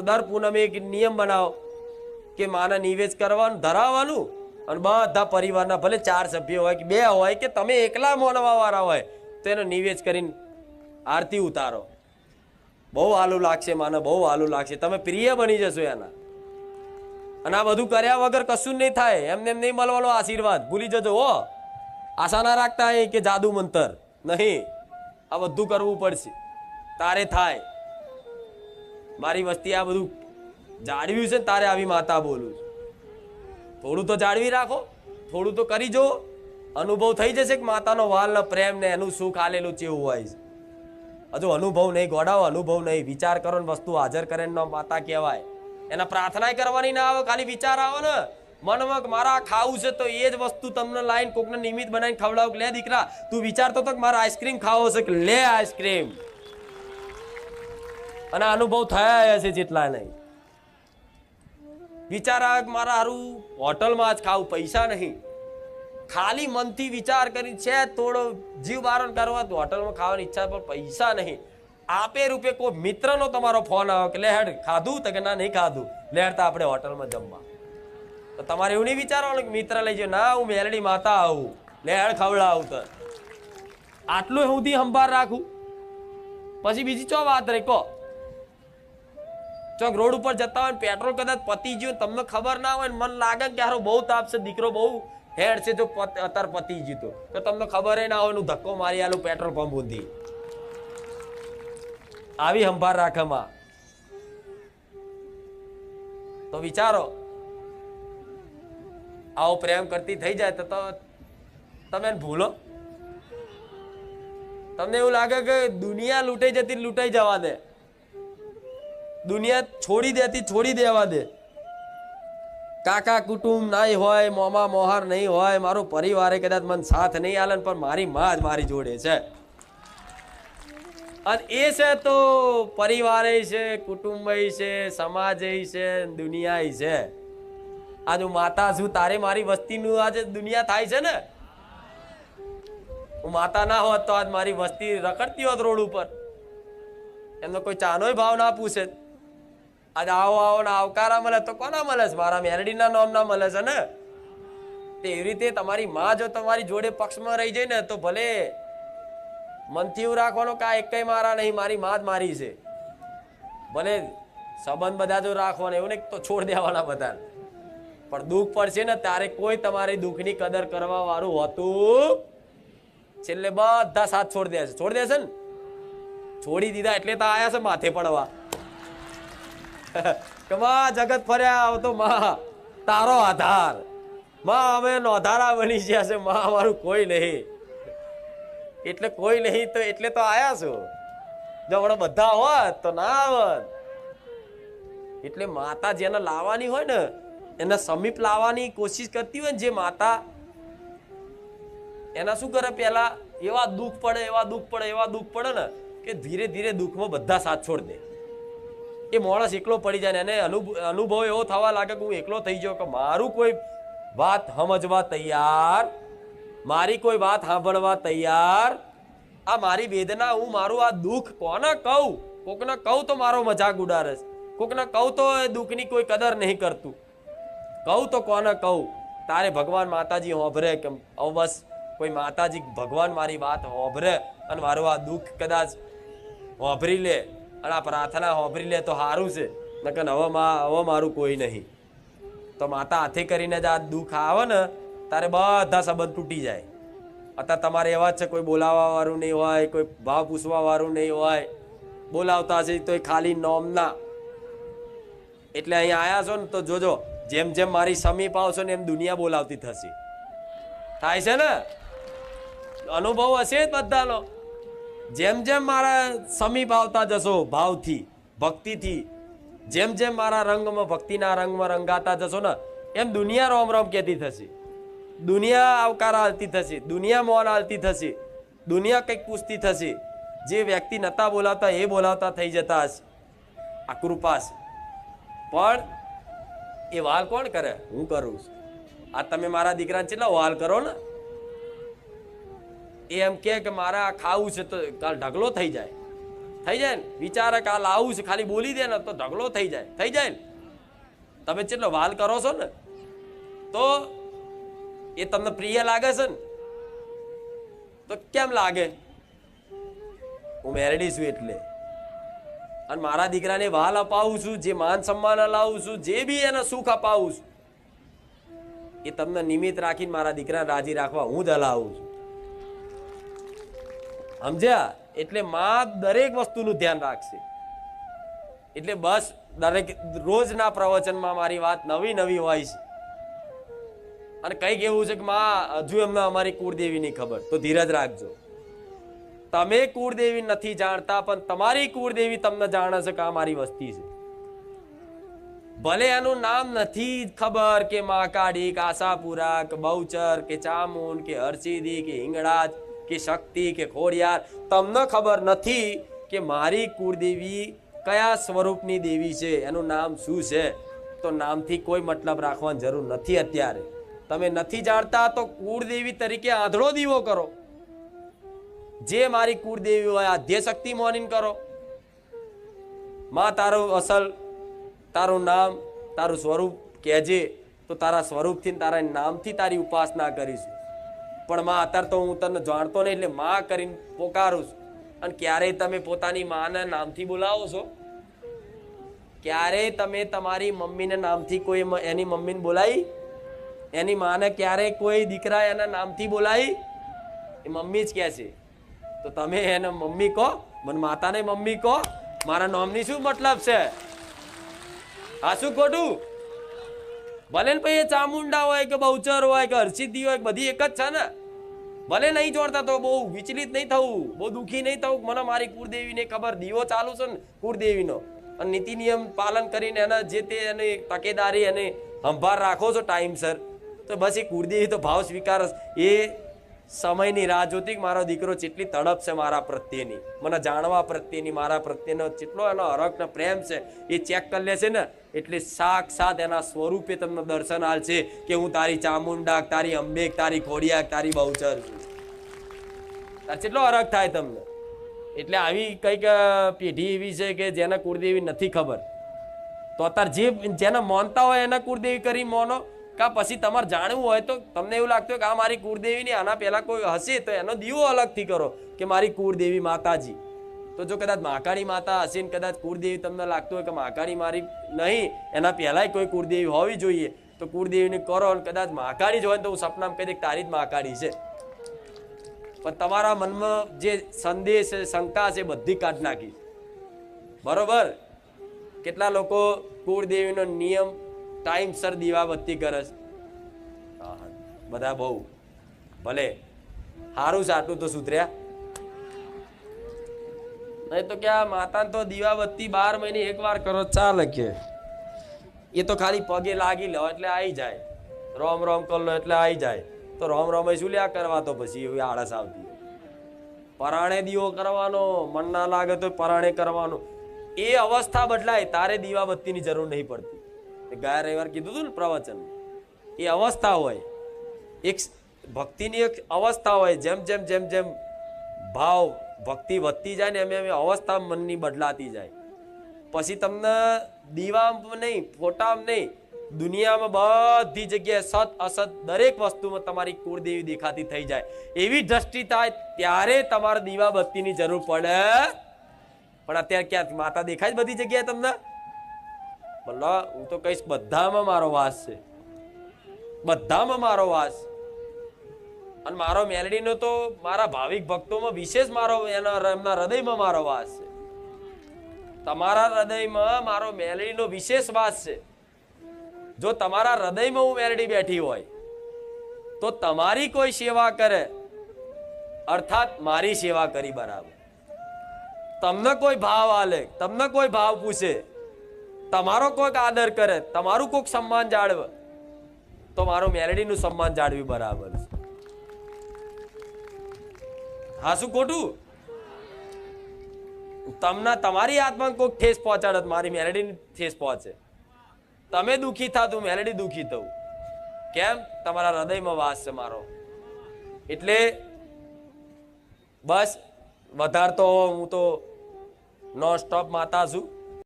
તો દર પૂનમે એક નિયમ બનાવો કે માને નિવેદ કરવાનું, ધરાવવાનું, અને બધા પરિવારના ભલે 4 સભ્યો હોય કે 2 હોય કે તમે એકલા મોનવા વાળા હોય તો એનો નિવેદ કરીને આરતી ઉતારો. બહુ આલું લાગશે માને, બહુ આલું લાગશે, તમે પ્રિય બની જશો એના. અને આ બધું કર્યા વગર કશું નહીં થાય. એમને એમ નહીં મળવાનો આશીર્વાદ, ભૂલી જજો હો. આશા ના રાખતા કે જાદુ મંતર નહીં, આ બધું કરવું પડશે તારે થાય. મારી વસ્તી આ બધું જાળવ્યું છે ને તારે આવી માતા બોલું છું. થોડું તો જાળવી રાખો, થોડું તો કરી જો, અનુભવ થઈ જશે કે માતાનો વાલ ને પ્રેમ ને એનું સુખ આલેલું ચેવું હોય છે. હજુ અનુભવ નહીં, ગોડાઓ અનુભવ નહીં, વિચાર કરો ને વસ્તુ હાજર કરે ને માતા કહેવાય. એના પ્રાર્થના કરવાની ના આવે, ખાલી વિચાર આવે ને મનમાં મારા ખાવું છે તો એ જ વસ્તુ તમને લાઈન કોકને નિમિત્ત બનાવીને ખવડાવું. લે દીકરા તું વિચારતો તો કે મારે આઈસ્ક્રીમ ખાવો છે, કે લે આઈસ્ક્રીમ. અને અનુભવ થયા હશે જેટલા નહીં. વિચાર આવે કે મારા હારું હોટલમાં જ ખાવું, પૈસા નહીં, ખાલી મનથી વિચાર કરી છે થોડો જીવ બારણ કરવા તો હોટલમાં ખાવાની ઈચ્છા, પણ પૈસા નહીં. આપે રૂપે કોઈ મિત્રનો તમારો ફોન આવે કે લે હેડ ખાધું, તો કે ના નહીં ખાધું, લે હેડતા આપણે હોટલમાં જમવા. તો તમારે એવું નહીં વિચારવાનું કે મિત્ર લઈ જાઓ, ના હું મેલડી માતા આવું, લે હેડ ખવડાવું. તો આટલું સુધી સંભાળ રાખું, પછી બીજી ચો વાત રહી કહો. ચોક રોડ ઉપર જતા હોય પેટ્રોલ કદાચ પતી ગયું, તમને ખબર ના હોય, મન લાગે કે હારો બહુ તાપ છે, દીકરો બહુ હેડ છે, જો અત્યારે પતી ગયું તો તમને ખબર ના હોય, ધક્કો મારી આલું પેટ્રોલ પંપ ઊંધી. આવી સંભાળ રાખે માં. તો વિચારો આવો પ્રેમ કરતી થઈ જાય તો તમે ભૂલો. તમને એવું લાગે કે દુનિયા લૂંટાઈ જતી લૂંટાઈ જવા દે, દુનિયા છોડી દેતી છોડી દેવા દે. કાકા કુટુંબ નહીં હોય, મોમા મોહાર નહીં હોય, મારું પરિવારે કદાચ મને સાથ નહીં આલે, પણ મારી માં જ મારી જોડે છે. અને એ છે તો પરિવારે છે, કુટુંબ છે, સમાજ છે, દુનિયા છે. આજે હું માતા છું, તારે મારી વસ્તીનું આજે દુનિયા થાય છે ને. હું માતા ના હોત તો આજ મારી વસ્તી રખડતી હોત રોડ ઉપર, એમનો કોઈ ચાનોય ભાવ ના પૂછે. આજે આવો આવો ને આવકારા મળે તો કોના મળે છે? મારા મેલડીના નામ ના મળે છે ને. એવી રીતે તમારી માં જો તમારી જોડે પક્ષમાં રહી જાય ને તો ભલે મનથી એવું રાખવાનું કે આ એકઈ મારા નહીં, મારી માં જ મારી છે. ભલે સંબંધ બધા જો રાખવાના એવું નહીં તો છોડ દેવાના બધા, પણ દુઃખ પડશે ને ત્યારે કોઈ તમારી દુઃખની કદર કરવા વાળું હોતું છેલ્લે બધા સાથ છોડી દેશે. છોડી દેશે ને, છોડી દીધા એટલે તો આયા છે માથે પડવા કે માં જગત ફર્યા આવતો માં તારો આધાર, માં અમે નોધારા બની ગયા છે, માં અમારું કોઈ નહીં. એટલે કોઈ નહીં તો એટલે તો આયા છો. જો હમણાં બધા હોત તો ના આવત. એટલે માતા જેને લાવવાની હોય ને એને સમીપ લાવવાની કોશિશ કરતી હોય ને જે માતા, એના શું કરે, પેલા એવા દુઃખ પડે એવા દુઃખ પડે એવા દુઃખ પડે ને કે ધીરે ધીરે દુઃખમાં બધા સાથ છોડી દે. એ માણસ એકલો પડી જાય ને એને અનુભવ એવો થવા લાગે કે હું એકલો થઈ ગયો, કે મારું કોઈ વાત સમજવા તૈયાર, મારી કોઈ વાત સાંભળવા તૈયાર, આ મારી વેદના, હું મારું આ દુઃખ કોને કહું? કોકને કહું તો મારો મજાક ઉડાડે, કોકને કહું તો એ દુઃખની કોઈ કદર નહીં કરતું, કહું તો કોને કહું? તારે ભગવાન માતાજી હોભરે કે બસ કોઈ માતાજી ભગવાન મારી વાત હોભરે અને મારું આ દુઃખ કદાચ હોભરી લે અને આ પ્રાર્થના હોભરી લે તો સારું છે, નકર હવે મારું કોઈ નહીં. તો માતા હાથે કરીને જ આ દુઃખ આવે ને તારે બધા સંબંધ તૂટી જાય. અત્યારે તમારે એવા જ છે, કોઈ બોલાવવા વાળું નહીં હોય, કોઈ ભાવ પૂછવા વાળું નહીં હોય, બોલાવતા હશે તો ખાલી નોમના. એટલે અહીંયા આવ્યા છો ને તો જોજો, જેમ જેમ મારી સમીપ આવશો ને એમ દુનિયા બોલાવતી થશે. થાય છે ને, અનુભવ હશે જ બધાનો. જેમ જેમ મારા સમીપ આવતા જશો ભાવથી, ભક્તિથી, જેમ જેમ મારા રંગમાં ભક્તિના રંગમાં રંગાતા જશો ને એમ દુનિયા રોમ રોમ કહેતી થશે, દુનિયા આવકાર આલતી થશે, દુનિયા મોન આલતી થશે, દુનિયા કંઈક પૂછતી થશે. જે વ્યક્તિ નતા બોલાવતા એ બોલાવતા થઈ જતા હશે. આ કૃપા છે. પણ એ વાલ કોણ કરે? હું કરું છું. આ તમે મારા દીકરાને કેટલા વાલ કરો ને, એ એમ કે મારે આ ખાવું છે તો કાલ ઢગલો થઈ જાય. થઈ જાય ને, વિચારે કે આ લાવું છે, ખાલી બોલી દે ને તો ઢગલો થઈ જાય ને. તમે જેટલો વાલ કરો છો ને તો એ તમને પ્રિય લાગે છે ને, તો કેમ લાગે? હું મેરડી છું એટલે, અને મારા દીકરાને વાલ અપાવું છું, જે માન સન્માન અલાવું છું, જે બી એને સુખ અપાવું છું, એ તમને નિમિત્ત રાખીને મારા દીકરા રાજી રાખવા હું જ હલાવું છું. સમજ્યા? એટલે માં દરેક વસ્તુનું ધ્યાન રાખશે. એટલે બસ દરેક રોજના પ્રવચનમાં મારી વાત નવી નવી હોય છે. અને કંઈક એવું છે કે માં હજુ એમને અમારી કુળદેવીની ખબર, તો ધીરજ રાખજો. તમે કુળદેવી નથી જાણતા, પણ તમારી કુળદેવી તમને જાણે છે કે આ મારી વસ્તી છે. ભલે એનું નામ નથી ખબર કે મહાકાળી કે આશાપુરા કે બહુચર કે ચામુંડ કે હરસિદ્ધિ કે હિંગળાજ કે શક્તિ કે ખોડિયાર, તમને ખબર નથી કે મારી કુળદેવી કયા સ્વરૂપની દેવી છે, એનું નામ શું છે, તો નામથી કોઈ મતલબ રાખવાની જરૂર નથી. અત્યારે તમે નથી જાણતા તો કુળદેવી તરીકે આંધળો દીવો કરો. જે મારી કુળદેવી હોય આદ્ય શક્તિ મોનીન કરો. માં તારું અસલ, તારું નામ, તારું સ્વરૂપ કહેજે, તો તારા સ્વરૂપથી તારા નામથી તારી ઉપાસના કરીશું. પણ માં અત્યારે તો હું તને જાણતો નહીં એટલે માં કરીને પોકારું છું. અને ક્યારેય તમે પોતાની માને નામથી બોલાવો છો? ક્યારેય તમે તમારી મમ્મીને નામથી કોઈ એની મમ્મીને બોલાવી? એની માને ક્યારેય કોઈ દીકરા એના નામથી બોલાવી? એ મમ્મી જ કહે છે. તો તમે એને મમ્મી કહો, મને માતાને મમ્મી કહો. મારા નામની શું મતલબ છે? આ શું ખોટું? ભલે ને ભાઈ ચામુંડા હોય કે બહુચર હોય કે હરસિદ્ધિ હોય, બધી એક જ છે ને. ભલે નહીં જોડતા તો બહુ વિચલિત નહીં થવું, બહુ દુઃખી નહીં થવું. મને મારી કુળદેવીને ખબર, દીવો ચાલુ છે ને કુળદેવીનો, અને નીતિ નિયમ પાલન કરીને એના જે તે એની તકેદારી અને સંભાળ રાખો છો ટાઈમસર, તો બસ એ કુળદેવી તો ભાવ સ્વીકાર. એ સમયની રાહ જોતી કે મારો દીકરો જેટલી તડપ છે મારા પ્રત્યેની, મને જાણવા પ્રત્યેની, મારા પ્રત્યેનો જેટલો એનો હરખ ને પ્રેમ છે એ ચેક કરી લે છે ને, એટલે સાક્ષાત એના સ્વરૂપે તમને દર્શન આલ છે કે હું તારી ચામુંડા, તારી અંબે, તારી ખોડિયા, તારી બહુચર છું. જેટલો હરખ થાય તમને. એટલે આવી કઈક પેઢી એવી છે કે જેને કુળદેવી નથી ખબર, તો અત્યારે જેને માનતા હોય એને કુળદેવી કરી મોનો. કા પછી તમારે જાણવું હોય તો તમને એવું લાગતું હોય કે આ મારી કુળદેવી ની આના પહેલા કોઈ હશે તો એનો દીવો અલગથી કરો કે મારી કુળદેવી માતાજી. તો જો કદાચ મહાકાળી માતા હશે ને કદાચ કુળદેવી તમને લાગતું હોય કે મહાકાળી મારી નહીં, એના પહેલાય કોઈ કુળદેવી હોવી જોઈએ, તો કુળદેવીને કરો. અને કદાચ મહાકાળી જ હોય તો હું સપનામાં કહી દે તારી જ મહાકાળી છે. પણ તમારા મનમાં જે સંદેશ છે, શંકા છે, બધી કાઢ નાખી. બરોબર? કેટલા લોકો કુળદેવીનો નિયમ ટાઈમસર દીવાબત્તી કરે છે? બધા બહુ ભલે સારું છે, આટલું તો સુધર્યા નહીં તો ક્યાં માતા તો દીવાબત્તી 12 મહિને એકવાર કરો ચાલે કે એ તો ખાલી પગે લાગી લો એટલે આવી જાય, રોમ રોમ કર લો એટલે આવી જાય. તો રોમ રોમ શું લ્યા કરવા? તો પછી એવી આળસ આવતી. પરાણે દીવો કરવાનો, મન ના લાગે તો પરાણે કરવાનો. એ અવસ્થા બદલાય તારે દીવાબત્તીની જરૂર નહીં પડતી. ગયા રવિવાર કીધું હતું ને પ્રવચન, એ અવસ્થા હોય, એક ભક્તિની એક અવસ્થા હોય. જેમ જેમ જેમ જેમ ભાવ ભક્તિ વધતી જાય ને એમ એમ અવસ્થા મનની બદલાતી જાય. પછી તમને દીવામાં નહીં, ફોટામાં નહીં, દુનિયામાં બધી જગ્યાએ સત અસત દરેક વસ્તુમાં તમારી કુળદેવી દેખાતી થઈ જાય. એવી દ્રષ્ટિ થાય ત્યારે તમારે દીવાબત્તીની જરૂર પડે. પણ અત્યારે ક્યાં માતા દેખાય બધી જગ્યાએ તમને? બોલો, હું તો કહીશ બધામાં મારો વાસ છે, બધામાં મારો વાસ. અને મારો મેલડીનો તો મારા ભાવિક ભક્તોમાં વિશેષ મારો એમના હૃદયમાં મારો વાસ છે. તમારા હૃદયમાં મારો મેલડીનો વિશેષ વાસ છે. જો તમારા હૃદયમાં હું મેલડી બેઠી હોય તો તમારી કોઈ સેવા કરે, અર્થાત મારી સેવા કરી બરાબર. તમને કોઈ ભાવ આલે, તમને કોઈ ભાવ પૂછે, તમારો કોઈક આદર કરે, તમારું કોઈક સન્માન જાળવે, તો મારું મેલડીનું સન્માન જાળવી બરાબર છે. હા શું ખોટું? તમને તમારી આત્માને કોઈક ઠેસ પહોંચાડે, મારી મેલડીની ઠેસ પહોંચે. તમે દુઃખી થાતું, મેલડી દુઃખી થવું. કેમ? તમારા હૃદયમાં વાસ છે મારો. એટલે બસ વધારતો હું તો નોન સ્ટોપ માતા છું